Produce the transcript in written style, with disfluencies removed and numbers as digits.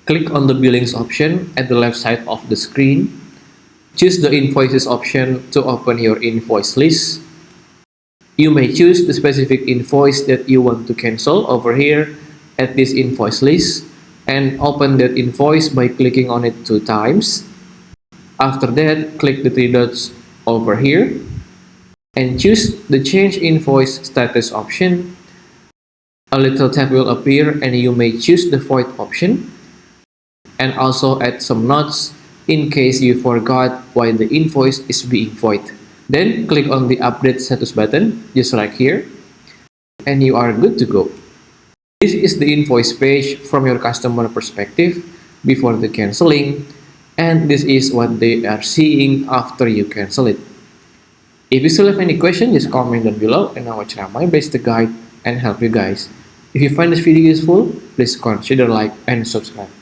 Click on the Billings option at the left side of the screen. Choose the Invoices option to open your invoice list. You may choose the specific invoice that you want to cancel over here at this invoice list and open that invoice by clicking on it 2 times. After that, click the 3 dots over here and choose the Change Invoice Status option. A little tab will appear and you may choose the Void option and also add some notes in case you forgot why the invoice is being void. Then click on the Update Status button, just like here, and you are good to go. This is the invoice page from your customer perspective before the canceling, and this is what they are seeing after you cancel it. If you still have any questions, just comment down below and I will try my best to guide and help you guys. If you find this video useful, please consider like and subscribe.